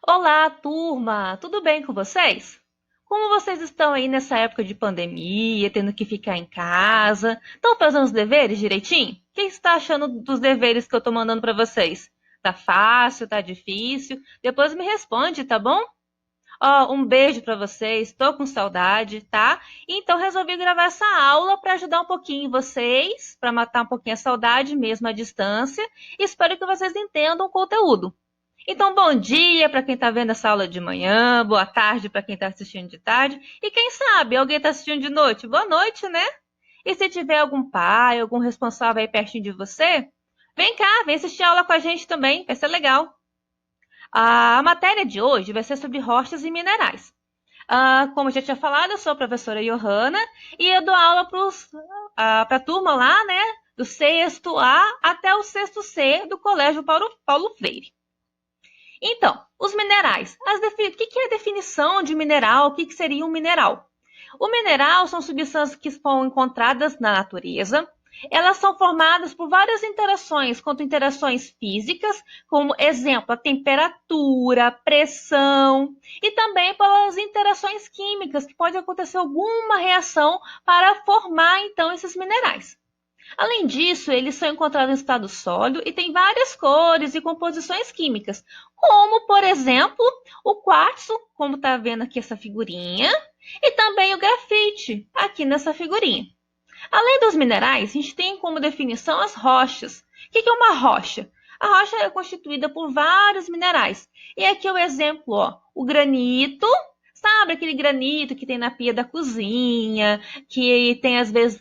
Olá, turma! Tudo bem com vocês? Como vocês estão aí nessa época de pandemia, tendo que ficar em casa? Estão fazendo os deveres direitinho? O que você está achando dos deveres que eu estou mandando para vocês? Tá fácil? Tá difícil? Depois me responde, tá bom? Ó, um beijo para vocês. Estou com saudade, tá? Então resolvi gravar essa aula para ajudar um pouquinho vocês, para matar um pouquinho a saudade mesmo à distância. Espero que vocês entendam o conteúdo. Então, bom dia para quem está vendo essa aula de manhã, boa tarde para quem está assistindo de tarde, e quem sabe alguém está assistindo de noite, boa noite, né? E se tiver algum pai, algum responsável aí pertinho de você, vem cá, vem assistir a aula com a gente também, vai ser legal. A matéria de hoje vai ser sobre rochas e minerais. Como eu já tinha falado, eu sou a professora Johanna e eu dou aula para a turma lá, né, do sexto A até o sexto C do Colégio Paulo Freire. Então, os minerais. O que é a definição de mineral? O que seria um mineral? O mineral são substâncias que são encontradas na natureza. Elas são formadas por várias interações, quanto interações físicas, como exemplo, a temperatura, a pressão, e também pelas interações químicas, que pode acontecer alguma reação para formar então esses minerais. Além disso, eles são encontrados em estado sólido e têm várias cores e composições químicas, como, por exemplo, o quartzo, como está vendo aqui essa figurinha, e também o grafite, aqui nessa figurinha. Além dos minerais, a gente tem como definição as rochas. O que é uma rocha? A rocha é constituída por vários minerais. E aqui é o exemplo, ó, o granito. Sabe aquele granito que tem na pia da cozinha, que tem às vezes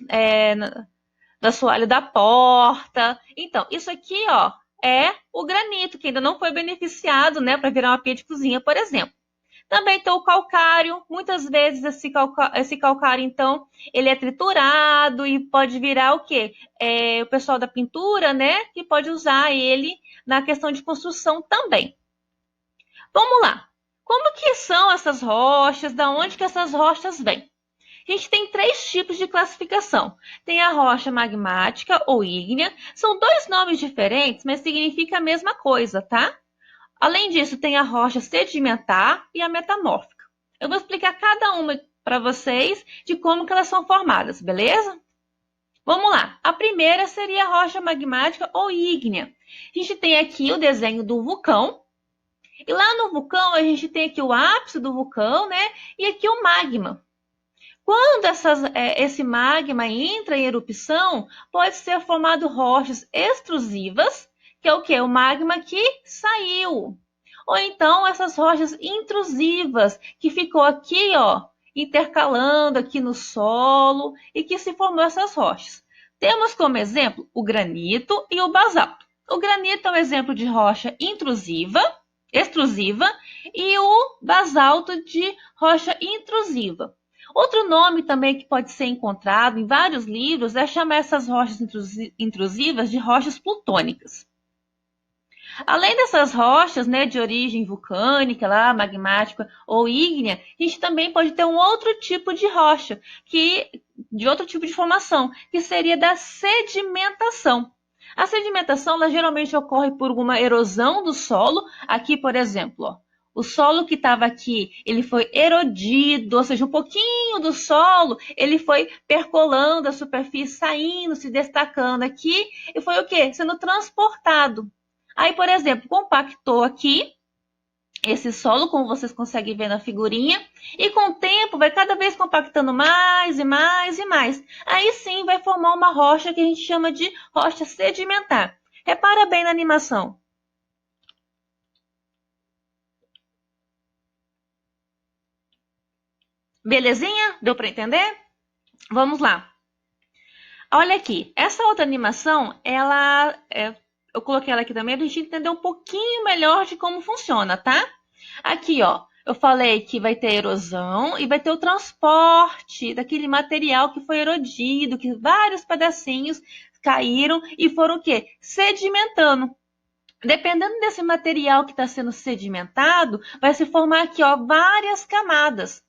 do assoalho da porta. Então, isso aqui, ó, é o granito, que ainda não foi beneficiado, né, para virar uma pia de cozinha, por exemplo. Também tem o calcário. Muitas vezes esse calcário, então, ele é triturado e pode virar o quê? O pessoal da pintura, né, que pode usar ele na questão de construção também. Vamos lá. Como que são essas rochas? Da onde que essas rochas vêm? A gente tem três tipos de classificação. Tem a rocha magmática ou ígnea. São dois nomes diferentes, mas significa a mesma coisa, tá? Além disso, tem a rocha sedimentar e a metamórfica. Eu vou explicar cada uma para vocês de como que elas são formadas, beleza? Vamos lá. A primeira seria a rocha magmática ou ígnea. A gente tem aqui o desenho do vulcão. E lá no vulcão, a gente tem aqui o ápice do vulcão, né? E aqui o magma. Quando esse magma entra em erupção, pode ser formado rochas extrusivas, que é o que? O magma que saiu. Ou então essas rochas intrusivas, que ficou aqui, ó, intercalando aqui no solo e que se formou essas rochas. Temos como exemplo o granito e o basalto. O granito é um exemplo de rocha intrusiva, extrusiva, e o basalto de rocha intrusiva. Outro nome também que pode ser encontrado em vários livros é chamar essas rochas intrusivas de rochas plutônicas. Além dessas rochas, né, de origem vulcânica, lá, magmática ou ígnea, a gente também pode ter um outro tipo de rocha, de outro tipo de formação, que seria da sedimentação. A sedimentação ela geralmente ocorre por alguma erosão do solo. Aqui, por exemplo, ó, o solo que estava aqui, ele foi erodido, ou seja, um pouquinho do solo, ele foi percolando a superfície, saindo, se destacando aqui, e foi o quê? Sendo transportado. Aí, por exemplo, compactou aqui esse solo, como vocês conseguem ver na figurinha, e com o tempo vai cada vez compactando mais e mais e mais. Aí sim vai formar uma rocha que a gente chama de rocha sedimentar. Repara bem na animação. Belezinha? Deu para entender? Vamos lá. Olha aqui, essa outra animação, eu coloquei ela aqui também para a gente entender um pouquinho melhor de como funciona, tá? Aqui, ó, eu falei que vai ter erosão e vai ter o transporte daquele material que foi erodido, que vários pedacinhos caíram e foram o quê? Sedimentando. Dependendo desse material que está sendo sedimentado, vai se formar aqui, ó, várias camadas.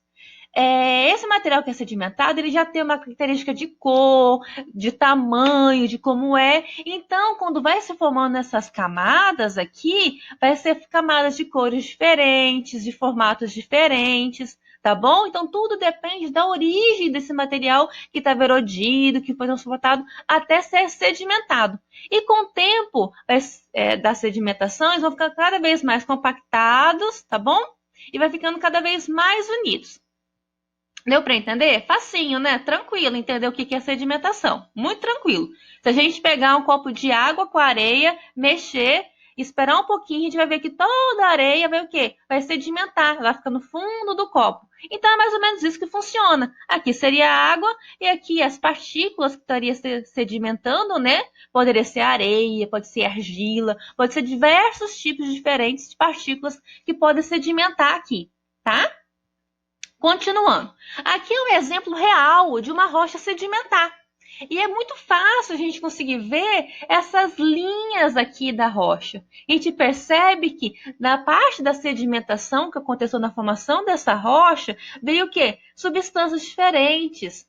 esse material que é sedimentado, ele já tem uma característica de cor, de tamanho, de como é. Então, quando vai se formando essas camadas aqui, vai ser camadas de cores diferentes, de formatos diferentes, tá bom? Então, tudo depende da origem desse material que estava erodido, que foi transportado até ser sedimentado. E com o tempo da sedimentação, eles vão ficar cada vez mais compactados, tá bom? E vai ficando cada vez mais unidos. Deu para entender? Facinho, né? Tranquilo entender o que é sedimentação. Muito tranquilo. Se a gente pegar um copo de água com areia, mexer, esperar um pouquinho, a gente vai ver que toda a areia vai o quê? Vai sedimentar, vai ficar no fundo do copo. Então é mais ou menos isso que funciona. Aqui seria a água e aqui as partículas que estariam sedimentando, né? Poderia ser areia, pode ser argila, pode ser diversos tipos diferentes de partículas que podem sedimentar aqui, tá? Continuando, aqui é um exemplo real de uma rocha sedimentar. E é muito fácil a gente conseguir ver essas linhas aqui da rocha. A gente percebe que na parte da sedimentação que aconteceu na formação dessa rocha, veio o quê? Substâncias diferentes.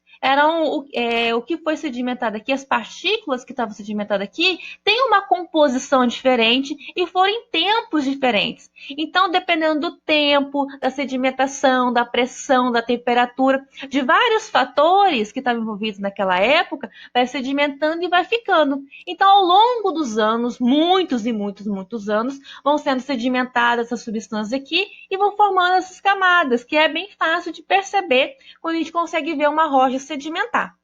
O que foi sedimentado aqui, as partículas que estavam sedimentadas aqui, têm uma composição diferente e foram em tempos diferentes. Então, dependendo do tempo, da sedimentação, da pressão, da temperatura, de vários fatores que estavam envolvidos naquela época, vai sedimentando e vai ficando. Então, ao longo dos anos, muitos e muitos, muitos anos, vão sendo sedimentadas essas substâncias aqui e vão formando essas camadas, que é bem fácil de perceber quando a gente consegue ver uma rocha sedimentar.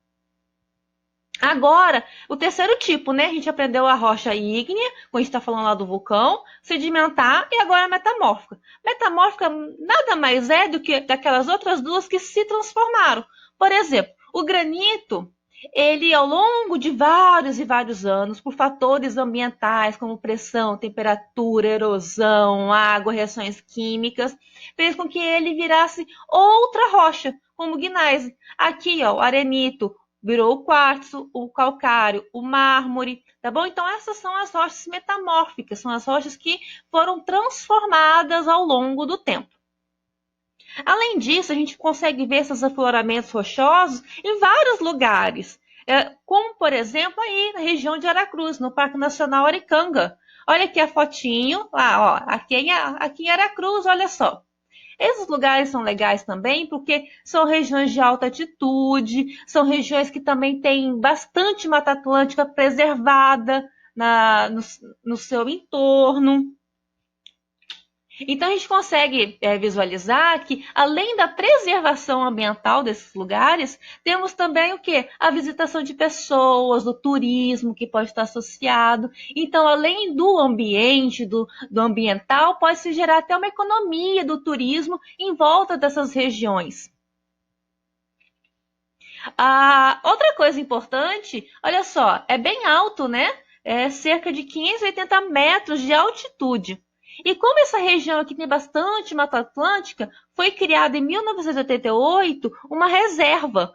Agora, o terceiro tipo, né? A gente aprendeu a rocha ígnea, quando a gente está falando lá do vulcão, sedimentar e agora a metamórfica. Metamórfica nada mais é do que daquelas outras duas que se transformaram. Por exemplo, o granito, ele ao longo de vários e vários anos, por fatores ambientais como pressão, temperatura, erosão, água, reações químicas, fez com que ele virasse outra rocha, como o gneiss. Aqui, ó, o arenito, virou o quartzo, o calcário, o mármore, tá bom? Então essas são as rochas metamórficas, são as rochas que foram transformadas ao longo do tempo. Além disso, a gente consegue ver esses afloramentos rochosos em vários lugares, como por exemplo aí na região de Aracruz, no Parque Nacional Aricanga. Olha aqui a fotinho, lá, ó, aqui em Aracruz, olha só. Esses lugares são legais também porque são regiões de alta altitude, são regiões que também têm bastante Mata Atlântica preservada no seu entorno. Então, a gente consegue visualizar que, além da preservação ambiental desses lugares, temos também o quê? A visitação de pessoas, o turismo que pode estar associado. Então, além do ambiente, do ambiental, pode-se gerar até uma economia do turismo em volta dessas regiões. Outra coisa importante, olha só, é bem alto, né? É cerca de 580 metros de altitude. E como essa região aqui tem bastante Mata Atlântica, foi criada em 1988 uma reserva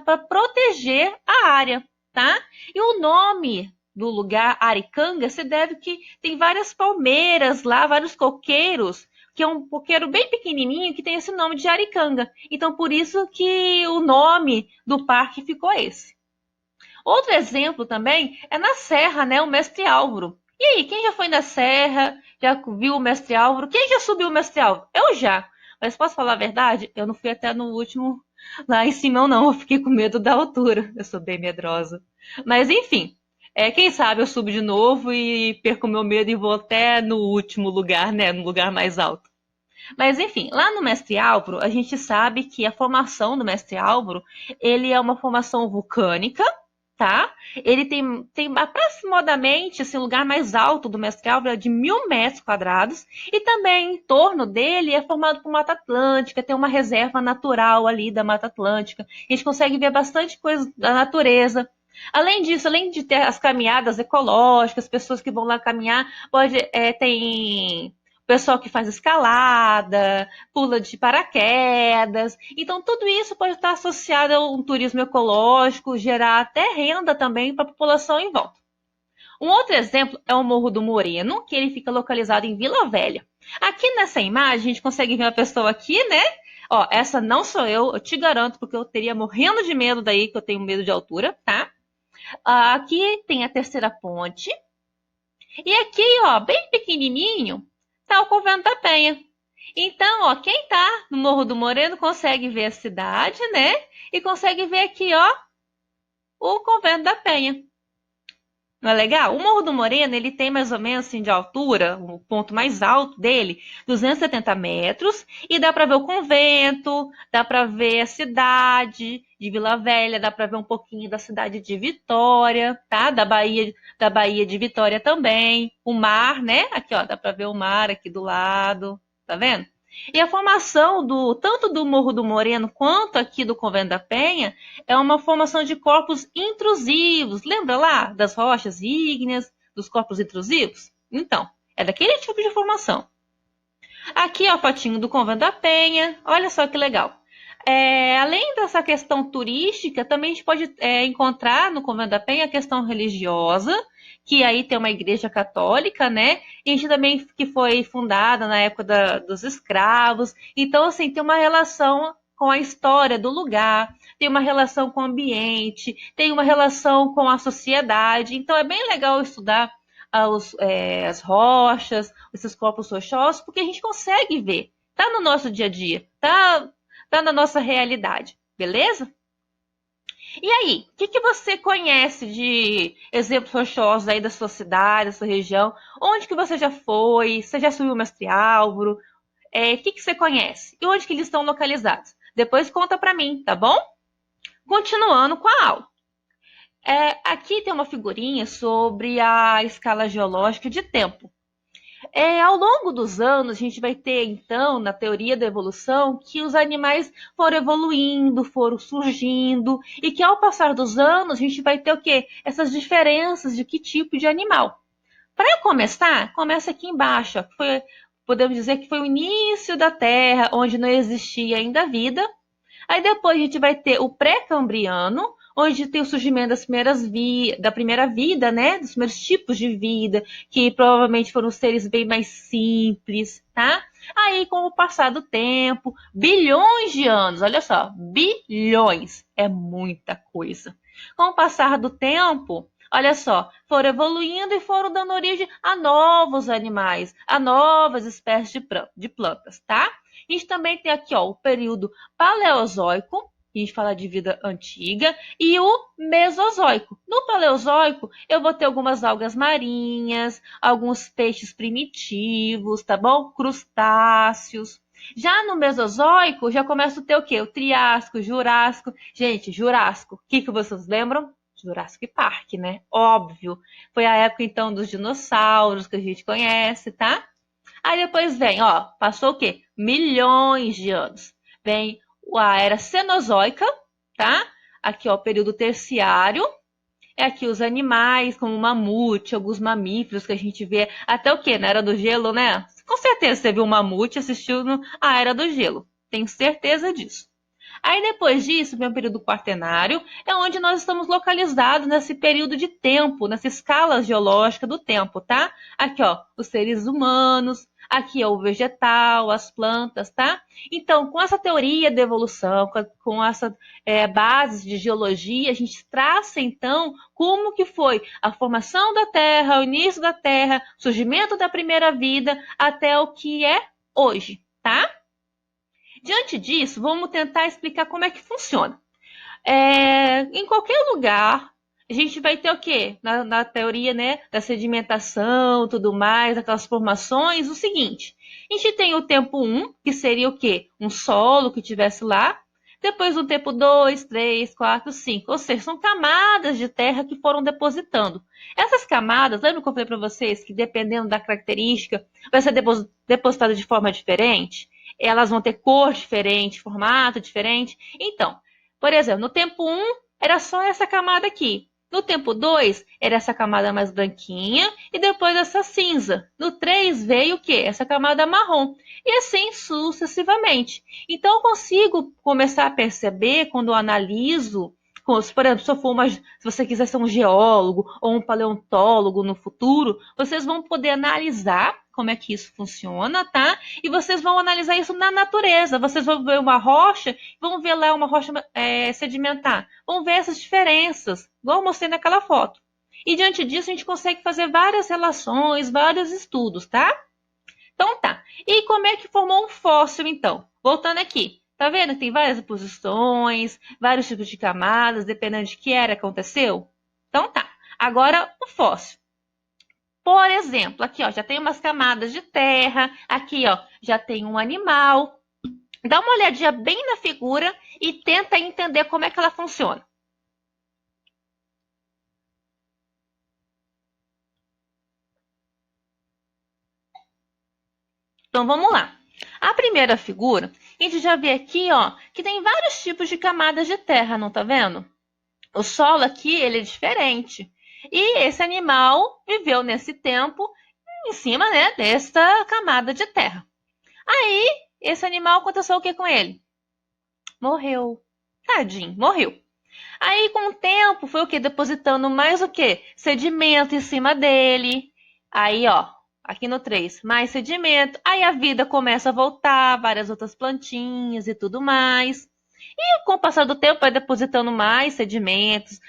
para proteger a área, tá? E o nome do lugar Aricanga se deve que tem várias palmeiras lá, vários coqueiros, que é um coqueiro bem pequenininho que tem esse nome de Aricanga. Então, por isso que o nome do parque ficou esse. Outro exemplo também é na Serra, né? O Mestre Álvaro. E aí, quem já foi na Serra, já viu o Mestre Álvaro? Quem já subiu o Mestre Álvaro? Eu já. Mas posso falar a verdade? Eu não fui até no último lá em cima, não. Eu fiquei com medo da altura. Eu sou bem medrosa. Mas enfim, quem sabe eu subo de novo e perco meu medo e vou até no último lugar, né? No lugar mais alto. Mas enfim, lá no Mestre Álvaro, a gente sabe que a formação do Mestre Álvaro, ele é uma formação vulcânica, tá? Ele tem aproximadamente, esse lugar mais alto do Mestre Álvaro é de 1.000 metros quadrados e também em torno dele é formado por Mata Atlântica, tem uma reserva natural ali da Mata Atlântica. A gente consegue ver bastante coisa da natureza. Além disso, além de ter as caminhadas ecológicas, pessoas que vão lá caminhar, tem pessoal que faz escalada, pula de paraquedas. Então, tudo isso pode estar associado a um turismo ecológico, gerar até renda também para a população em volta. Um outro exemplo é o Morro do Moreno, que ele fica localizado em Vila Velha. Aqui nessa imagem, a gente consegue ver uma pessoa aqui, né? Ó, essa não sou eu te garanto, porque eu teria morrendo de medo daí, que eu tenho medo de altura, tá? Aqui tem a terceira ponte. E aqui, ó, bem pequenininho, tá o Convento da Penha. Então, ó, quem tá no Morro do Moreno consegue ver a cidade, né? E consegue ver aqui, ó, o Convento da Penha. Não é legal? O Morro do Moreno, ele tem mais ou menos assim de altura, o ponto mais alto dele, 270 metros, e dá para ver o convento, dá para ver a cidade de Vila Velha, dá para ver um pouquinho da cidade de Vitória, tá? Da Bahia de Vitória também, o mar, né? Aqui, ó, dá para ver o mar aqui do lado, tá vendo? E a formação do tanto do Morro do Moreno quanto aqui do Convento da Penha é uma formação de corpos intrusivos. Lembra lá das rochas ígneas, dos corpos intrusivos? Então, é daquele tipo de formação. Aqui é o fotinho do Convento da Penha. Olha só que legal. Além dessa questão turística, também a gente pode encontrar no Convento da Penha a questão religiosa, que aí tem uma igreja católica, né? E a gente também que foi fundada na época dos escravos. Então, assim, tem uma relação com a história do lugar, tem uma relação com o ambiente, tem uma relação com a sociedade. Então, é bem legal estudar as rochas, esses corpos rochosos, porque a gente consegue ver. Tá no nosso dia a dia, tá na nossa realidade, beleza? E aí, o que você conhece de exemplos rochosos aí da sua cidade, da sua região? Onde que você já foi? Você já subiu o Mestre Álvaro? O que você conhece? E onde que eles estão localizados? Depois conta para mim, tá bom? Continuando com a aula. Aqui tem uma figurinha sobre a escala geológica de tempo. Ao longo dos anos, a gente vai ter, então, na teoria da evolução, que os animais foram evoluindo, foram surgindo, e que ao passar dos anos, a gente vai ter o quê? Essas diferenças de que tipo de animal. Para começar, começa aqui embaixo, ó, podemos dizer que foi o início da Terra, onde não existia ainda vida. Aí depois a gente vai ter o pré-cambriano, onde tem o surgimento da primeira vida, né? Dos primeiros tipos de vida, que provavelmente foram seres bem mais simples, tá? Aí, com o passar do tempo, bilhões de anos, olha só, bilhões, é muita coisa. Com o passar do tempo, olha só, foram evoluindo e foram dando origem a novos animais, a novas espécies de plantas, tá? A gente também tem aqui, ó, o período Paleozoico, a gente fala de vida antiga, e o Mesozoico. No Paleozoico, eu vou ter algumas algas marinhas, alguns peixes primitivos, tá bom? Crustáceos. Já no Mesozoico, já começa a ter o quê? O Triássico, Jurássico. Gente, Jurássico, o que vocês lembram? Jurassic Park, né? Óbvio. Foi a época, então, dos dinossauros que a gente conhece, tá? Aí depois vem, ó, passou o quê? Milhões de anos. Vem a era Cenozoica, tá? Aqui, ó, o período terciário. É aqui os animais, como o mamute, alguns mamíferos que a gente vê. Até o quê? Na Era do Gelo, né? Com certeza você viu um mamute assistindo a Era do Gelo. Tenho certeza disso. Aí depois disso, vem o período quaternário, é onde nós estamos localizados nesse período de tempo, nessa escala geológica do tempo, tá? Aqui, ó, os seres humanos, aqui é o vegetal, as plantas, tá? Então, com essa teoria de evolução, com essa base de geologia, a gente traça, então, como que foi a formação da Terra, o início da Terra, o surgimento da primeira vida, até o que é hoje, tá? Diante disso, vamos tentar explicar como é que funciona. Em qualquer lugar, a gente vai ter o quê? Na teoria, né, da sedimentação, tudo mais, aquelas formações, o seguinte. A gente tem o tempo 1, que seria o quê? Um solo que tivesse lá. Depois o tempo 2, 3, 4, 5. Ou seja, são camadas de terra que foram depositando. Essas camadas, lembra que eu falei para vocês que dependendo da característica, vai ser depositada de forma diferente? Elas vão ter cor diferente, formato diferente. Então, por exemplo, no tempo 1 era só essa camada aqui. No tempo 2 era essa camada mais branquinha e depois essa cinza. No 3 veio o quê? Essa camada marrom. E assim sucessivamente. Então eu consigo começar a perceber quando eu analiso, por exemplo, se você quiser ser um geólogo ou um paleontólogo no futuro, vocês vão poder analisar como é que isso funciona, tá? E vocês vão analisar isso na natureza. Vocês vão ver uma rocha, vão ver lá uma rocha sedimentar. Vão ver essas diferenças, igual eu mostrei naquela foto. E diante disso, a gente consegue fazer várias relações, vários estudos, tá? Então tá. E como é que formou um fóssil, então? Voltando aqui. Tá vendo que tem várias posições, vários tipos de camadas, dependendo de que era que aconteceu? Então tá. Agora, o fóssil. Por exemplo, aqui ó, já tem umas camadas de terra, aqui ó, já tem um animal. Dá uma olhadinha bem na figura e tenta entender como é que ela funciona. Então vamos lá. A primeira figura, a gente já vê aqui, ó, que tem vários tipos de camadas de terra, não tá vendo? O solo aqui, ele é diferente. E esse animal viveu nesse tempo em cima, né, desta camada de terra. Aí, esse animal aconteceu o que com ele? Morreu. Tadinho, morreu. Aí, com o tempo, foi o que? Depositando mais o que? Sedimento em cima dele. Aí, ó, aqui no 3, mais sedimento. Aí a vida começa a voltar, várias outras plantinhas e tudo mais. E com o passar do tempo, vai depositando mais sedimentos,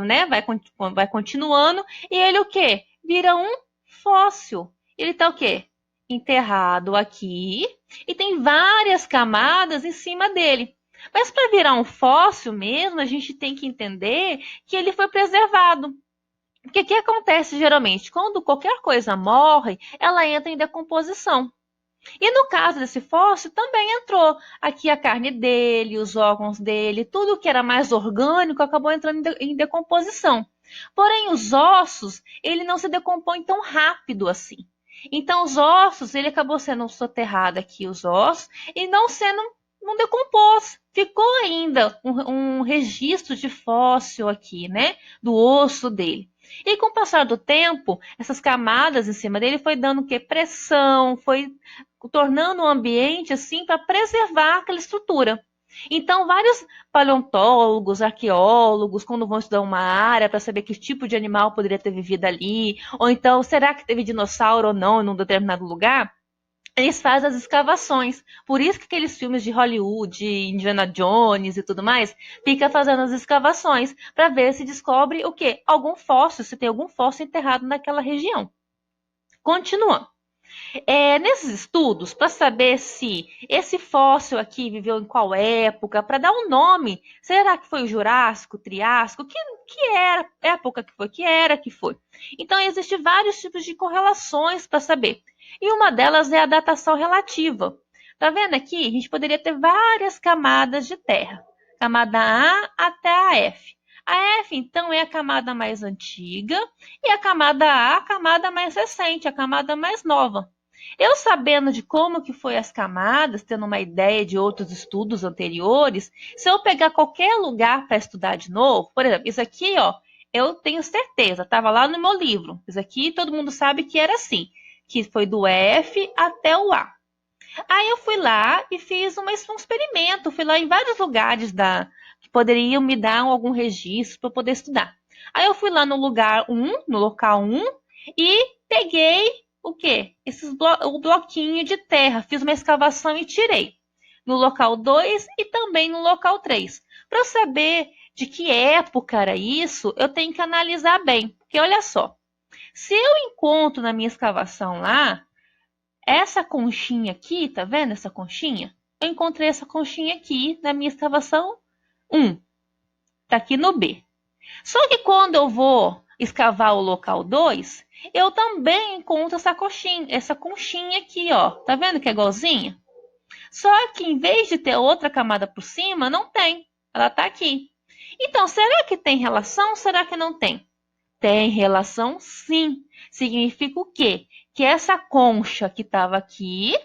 né? Vai continuando. E ele o quê? Vira um fóssil. Ele tá o quê? Enterrado aqui. E tem várias camadas em cima dele. Mas para virar um fóssil mesmo, a gente tem que entender que ele foi preservado. Porque o que acontece geralmente? Quando qualquer coisa morre, ela entra em decomposição. E no caso desse fóssil, também entrou aqui a carne dele, os órgãos dele, tudo que era mais orgânico acabou entrando em decomposição. Porém, os ossos, ele não se decompõe tão rápido assim. Então, os ossos, ele acabou sendo soterrado aqui, os ossos, e não decompôs. Ficou ainda um registro de fóssil aqui, né? Do osso dele. E com o passar do tempo, essas camadas em cima dele foi dando o quê? Pressão, foi tornando o ambiente assim para preservar aquela estrutura. Então, vários paleontólogos, arqueólogos, quando vão estudar uma área para saber que tipo de animal poderia ter vivido ali, ou então, será que teve dinossauro ou não em um determinado lugar, eles fazem as escavações. Por isso que aqueles filmes de Hollywood, de Indiana Jones e tudo mais, fica fazendo as escavações para ver se descobre o quê? Algum fóssil, se tem algum fóssil enterrado naquela região. Continuando. Nesses estudos, para saber se esse fóssil aqui viveu em qual época, para dar um nome, será que foi o Jurássico, Triássico, que era, época que foi, que era que foi. Então, existem vários tipos de correlações para saber. E uma delas é a datação relativa. Tá vendo aqui? A gente poderia ter várias camadas de terra. Camada A até a F. A F, então, é a camada mais antiga e a camada A camada mais recente, a camada mais nova. Eu sabendo de como que foi as camadas, tendo uma ideia de outros estudos anteriores, se eu pegar qualquer lugar para estudar de novo, por exemplo, isso aqui, ó, eu tenho certeza, estava lá no meu livro. Isso aqui todo mundo sabe que era assim, que foi do F até o A. Aí eu fui lá e fiz um experimento, fui lá em vários lugares que poderiam me dar algum registro para poder estudar. Aí eu fui lá no lugar 1, no local 1, e peguei o quê? O bloquinho de terra, fiz uma escavação e tirei. No local 2 e também no local 3. Para eu saber de que época era isso, eu tenho que analisar bem. Porque olha só, se eu encontro na minha escavação lá, essa conchinha aqui, tá vendo essa conchinha? Eu encontrei essa conchinha aqui na minha escavação 1. Tá aqui no B. Só que quando eu vou escavar o local 2, eu também encontro essa conchinha aqui, ó. Tá vendo que é igualzinha? Só que em vez de ter outra camada por cima, não tem. Ela tá aqui. Então, será que tem relação? Será que não tem? Tem relação, sim. Significa o quê? Que essa concha que estava aqui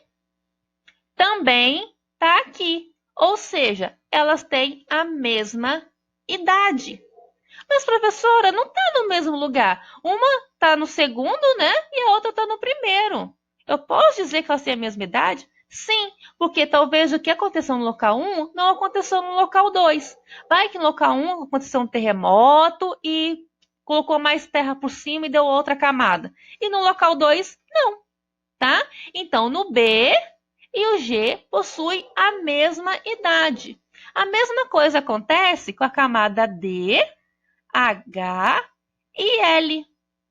também está aqui. Ou seja, elas têm a mesma idade. Mas, professora, não está no mesmo lugar. Uma está no segundo, né? E a outra está no primeiro. Eu posso dizer que elas têm a mesma idade? Sim, porque talvez o que aconteceu no local 1 não aconteceu no local 2. Vai que no local 1 aconteceu um terremoto e colocou mais terra por cima e deu outra camada. E no local 2, não. tá? Então, no B e o G possuem a mesma idade. A mesma coisa acontece com a camada D, H e L.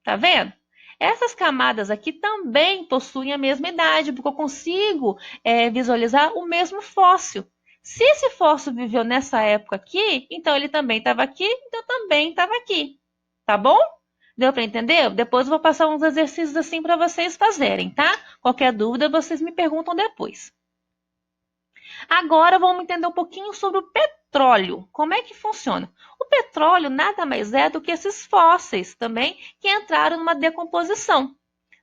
Tá vendo? Essas camadas aqui também possuem a mesma idade, porque eu consigo visualizar o mesmo fóssil. Se esse fóssil viveu nessa época aqui, então ele também estava aqui, então também estava aqui. Tá bom? Deu para entender? Depois eu vou passar uns exercícios assim para vocês fazerem, tá? Qualquer dúvida, vocês me perguntam depois. Agora vamos entender um pouquinho sobre o petróleo. Como é que funciona? O petróleo nada mais é do que esses fósseis também que entraram numa decomposição.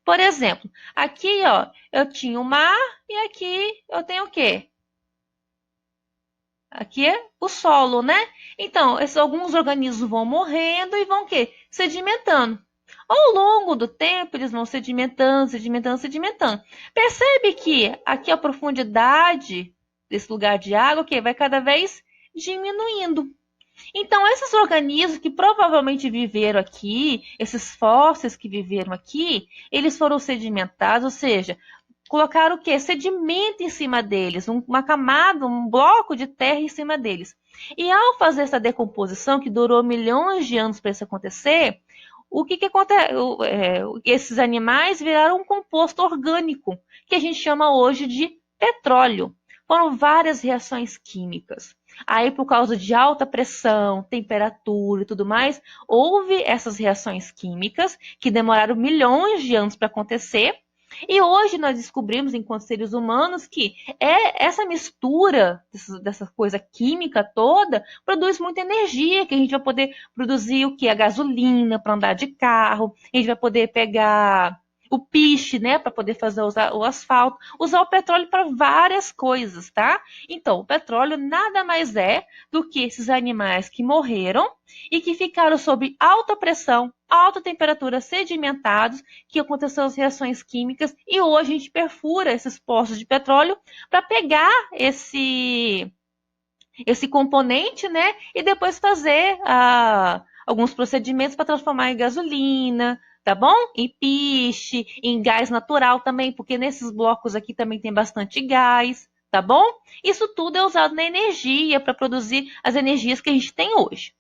Por exemplo, aqui ó, eu tinha o mar e aqui eu tenho o quê? Aqui é o solo, né? Então, alguns organismos vão morrendo e vão o quê? Sedimentando. Ao longo do tempo, eles vão sedimentando, sedimentando, sedimentando. Percebe que aqui a profundidade desse lugar de água que vai cada vez diminuindo. Então, esses organismos que provavelmente viveram aqui, esses fósseis que viveram aqui, eles foram sedimentados, ou seja, colocaram o quê? Sedimento em cima deles, uma camada, um bloco de terra em cima deles. E ao fazer essa decomposição, que durou milhões de anos para isso acontecer, o que acontece? Esses animais viraram um composto orgânico, que a gente chama hoje de petróleo. Foram várias reações químicas. Aí, por causa de alta pressão, temperatura e tudo mais, houve essas reações químicas que demoraram milhões de anos para acontecer. E hoje nós descobrimos, enquanto seres humanos, que essa mistura dessa coisa química toda produz muita energia, que a gente vai poder produzir o que? A gasolina para andar de carro, a gente vai poder pegar o piche, né, para poder fazer o asfalto, usar o petróleo para várias coisas, tá? Então, o petróleo nada mais é do que esses animais que morreram e que ficaram sob alta pressão, alta temperatura, sedimentados, que aconteceu as reações químicas e hoje a gente perfura esses poços de petróleo para pegar esse componente, né, e depois fazer alguns procedimentos para transformar em gasolina, tá bom? Em piche, em gás natural também, porque nesses blocos aqui também tem bastante gás, tá bom? Isso tudo é usado na energia para produzir as energias que a gente tem hoje.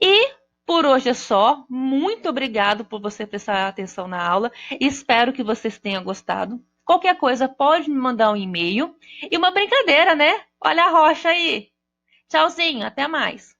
E por hoje é só. Muito obrigado por você prestar atenção na aula. Espero que vocês tenham gostado. Qualquer coisa pode me mandar um e-mail. E uma brincadeira, né? Olha a rocha aí. Tchauzinho, até mais.